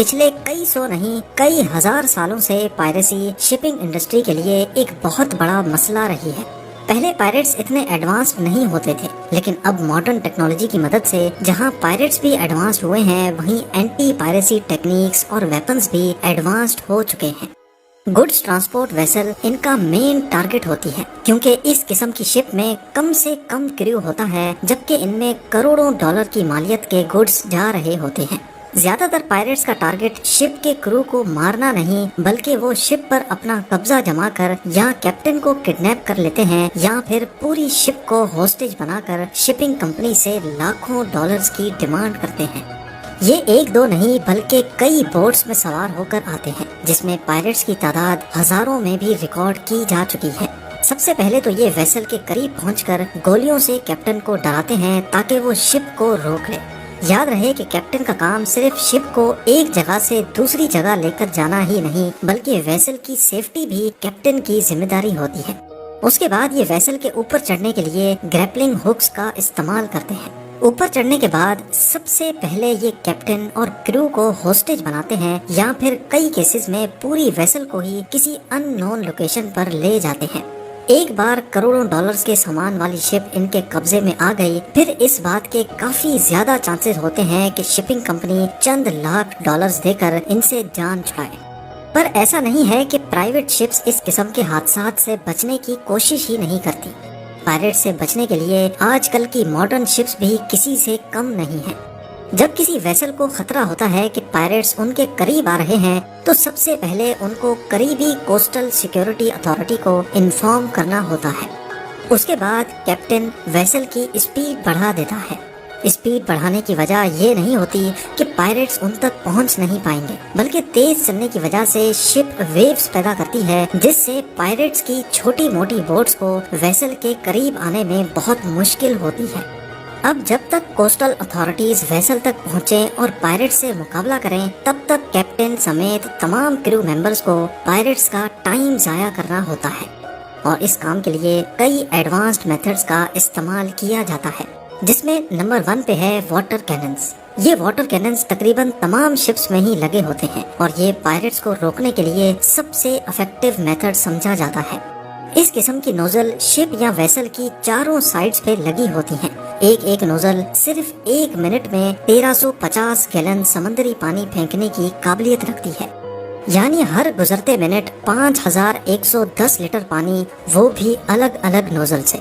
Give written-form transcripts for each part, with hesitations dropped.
پچھلے کئی سو نہیں کئی ہزار سالوں سے پائریسی شپنگ انڈسٹری کے لیے ایک بہت بڑا مسئلہ رہی ہے۔ پہلے پائریٹس اتنے ایڈوانسڈ نہیں ہوتے تھے، لیکن اب ماڈرن ٹیکنالوجی کی مدد سے جہاں پائریٹس بھی ایڈوانسڈ ہوئے ہیں، وہیں اینٹی پائریسی ٹیکنیکس اور ویپنز بھی ایڈوانسڈ ہو چکے ہیں۔ گڈز ٹرانسپورٹ ویسل ان کا مین ٹارگٹ ہوتی ہے، کیونکہ اس قسم کی شپ میں کم سے کم کریو ہوتا ہے، جبکہ ان میں کروڑوں ڈالر کی مالیت کے گڈز جا رہے ہوتے ہیں۔ زیادہ تر پائریٹس کا ٹارگٹ شپ کے کرو کو مارنا نہیں، بلکہ وہ شپ پر اپنا قبضہ جما کر یا کیپٹن کو کڈنیپ کر لیتے ہیں، یا پھر پوری شپ کو ہوسٹیج بنا کر شپنگ کمپنی سے لاکھوں ڈالرز کی ڈیمانڈ کرتے ہیں۔ یہ ایک دو نہیں بلکہ کئی بوٹس میں سوار ہو کر آتے ہیں، جس میں پائریٹس کی تعداد ہزاروں میں بھی ریکارڈ کی جا چکی ہے۔ سب سے پہلے تو یہ ویسل کے قریب پہنچ کر گولیوں سے کیپٹن کو ڈراتے ہیں تاکہ وہ شپ کو روک لے۔ یاد رہے کہ کیپٹن کا کام صرف شپ کو ایک جگہ سے دوسری جگہ لے کر جانا ہی نہیں، بلکہ ویسل کی سیفٹی بھی کیپٹن کی ذمہ داری ہوتی ہے۔ اس کے بعد یہ ویسل کے اوپر چڑھنے کے لیے گریپلنگ ہکس کا استعمال کرتے ہیں۔ اوپر چڑھنے کے بعد سب سے پہلے یہ کیپٹن اور کرو کو ہوسٹیج بناتے ہیں، یا پھر کئی کیسز میں پوری ویسل کو ہی کسی ان نون لوکیشن پر لے جاتے ہیں۔ ایک بار کروڑوں ڈالرز کے سامان والی شپ ان کے قبضے میں آ گئی، پھر اس بات کے کافی زیادہ چانسز ہوتے ہیں کہ شپنگ کمپنی چند لاکھ ڈالرز دے کر ان سے جان چھڑائے۔ پر ایسا نہیں ہے کہ پرائیویٹ شپس اس قسم کے حادثات سے بچنے کی کوشش ہی نہیں کرتی۔ پائریٹ سے بچنے کے لیے آج کل کی ماڈرن شپس بھی کسی سے کم نہیں ہیں۔ جب کسی ویسل کو خطرہ ہوتا ہے کہ پائریٹس ان کے قریب آ رہے ہیں، تو سب سے پہلے ان کو قریبی کوسٹل سیکیورٹی اتھارٹی کو انفارم کرنا ہوتا ہے۔ اس کے بعد کیپٹن ویسل کی اسپیڈ بڑھا دیتا ہے۔ اسپیڈ بڑھانے کی وجہ یہ نہیں ہوتی کہ پائریٹس ان تک پہنچ نہیں پائیں گے، بلکہ تیز چلنے کی وجہ سے شپ ویوز پیدا کرتی ہے، جس سے پائریٹس کی چھوٹی موٹی بوٹس کو ویسل کے قریب آنے میں بہت مشکل ہوتی ہے۔ اب جب تک کوسٹل اتھارٹیز ویسل تک پہنچیں اور پائریٹس سے مقابلہ کریں، تب تک کیپٹن سمیت تمام کرو ممبرز کو پائریٹس کا ٹائم ضائع کرنا ہوتا ہے، اور اس کام کے لیے کئی ایڈوانسڈ میتھڈز کا استعمال کیا جاتا ہے، جس میں نمبر 1 پہ ہے واٹر کیننز۔ یہ واٹر کیننز تقریباً تمام شپس میں ہی لگے ہوتے ہیں، اور یہ پائریٹس کو روکنے کے لیے سب سے افیکٹو میتھڈ سمجھا جاتا ہے۔ اس قسم کی نوزل شپ یا ویسل کی چاروں سائڈز پہ لگی ہوتی ہیں۔ ایک نوزل صرف 1 منٹ میں 1350 گیلن سمندری پانی پھینکنے کی قابلیت رکھتی ہے، یعنی ہر گزرتے منٹ 5110 لیٹر پانی، وہ بھی الگ الگ نوزل سے۔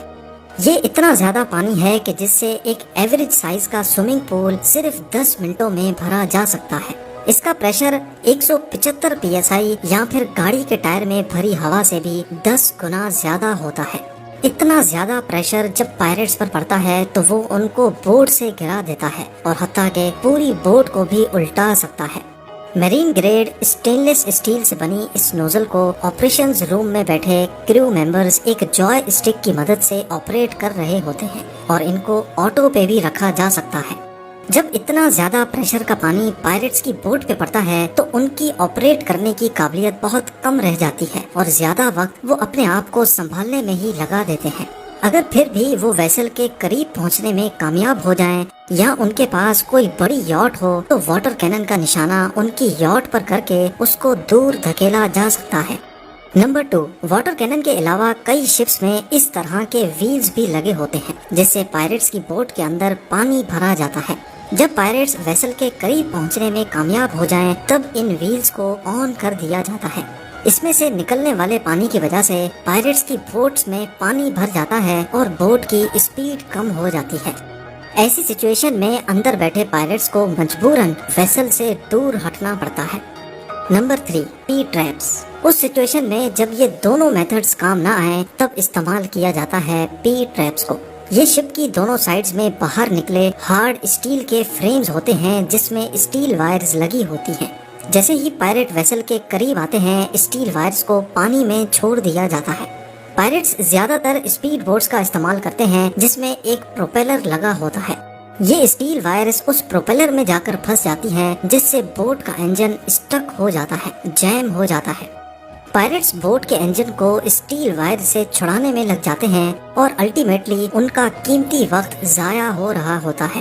یہ اتنا زیادہ پانی ہے کہ جس سے ایک ایوریج سائز کا سوئمنگ پول صرف 10 منٹوں میں بھرا جا سکتا ہے۔ اس کا پریشر 175 PSI یا پھر گاڑی کے ٹائر میں بھری ہوا سے بھی 10 گنا زیادہ ہوتا ہے۔ اتنا زیادہ پریشر جب پائریٹس پر پڑتا ہے تو وہ ان کو بوٹ سے گرا دیتا ہے، اور حتیٰ کہ پوری بوٹ کو بھی الٹا سکتا ہے۔ میرین گریڈ اسٹین لیس اسٹیل سے بنی اس نوزل کو آپریشنز روم میں بیٹھے کرو ممبرز ایک جوائے اسٹک کی مدد سے آپریٹ کر رہے ہوتے ہیں، اور ان کو آٹو پہ بھی رکھا جا سکتا ہے۔ جب اتنا زیادہ پریشر کا پانی پائریٹس کی بوٹ پہ پڑتا ہے تو ان کی آپریٹ کرنے کی قابلیت بہت کم رہ جاتی ہے، اور زیادہ وقت وہ اپنے آپ کو سنبھالنے میں ہی لگا دیتے ہیں۔ اگر پھر بھی وہ ویسل کے قریب پہنچنے میں کامیاب ہو جائیں، یا ان کے پاس کوئی بڑی یاٹ ہو، تو واٹر کینن کا نشانہ ان کی یاٹ پر کر کے اس کو دور دھکیلا جا سکتا ہے۔ نمبر 2، واٹر کینن کے علاوہ کئی شپس میں اس طرح کے ویلز بھی لگے ہوتے ہیں، جس سے پائریٹس کی بوٹ کے اندر پانی بھرا جاتا ہے۔ جب پائریٹس ویسل کے قریب پہنچنے میں کامیاب ہو جائیں، تب ان ویلز کو آن کر دیا جاتا ہے۔ اس میں سے نکلنے والے پانی کی وجہ سے پائریٹس کی بوٹس میں پانی بھر جاتا ہے اور بوٹ کی اسپیڈ کم ہو جاتی ہے۔ ایسی سچویشن میں اندر بیٹھے پائریٹس کو مجبوراً ویسل سے دور ہٹنا پڑتا ہے۔ نمبر 3، پی ٹریپس۔ اس سچویشن میں جب یہ دونوں میتھڈز کام نہ آئیں، تب استعمال کیا جاتا ہے پی ٹریپس کو۔ یہ شپ کی دونوں سائڈز میں باہر نکلے ہارڈ اسٹیل کے فریمز ہوتے ہیں، جس میں اسٹیل وائرز لگی ہوتی ہیں۔ جیسے ہی پائریٹ ویسل کے قریب آتے ہیں، اسٹیل وائرز کو پانی میں چھوڑ دیا جاتا ہے۔ پائریٹس زیادہ تر اسپیڈ بوٹس کا استعمال کرتے ہیں، جس میں ایک پروپیلر لگا ہوتا ہے۔ یہ اسٹیل وائرز اس پروپیلر میں جا کر پھنس جاتی ہیں، جس سے بوٹ کا انجن اسٹک ہو جاتا ہے، جیم ہو جاتا ہے۔ پائریٹس بوٹ کے انجن کو اسٹیل وائر سے چھڑانے میں لگ جاتے ہیں، اور الٹیمیٹلی ان کا قیمتی وقت ضائع ہو رہا ہوتا ہے۔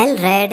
LRAD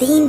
3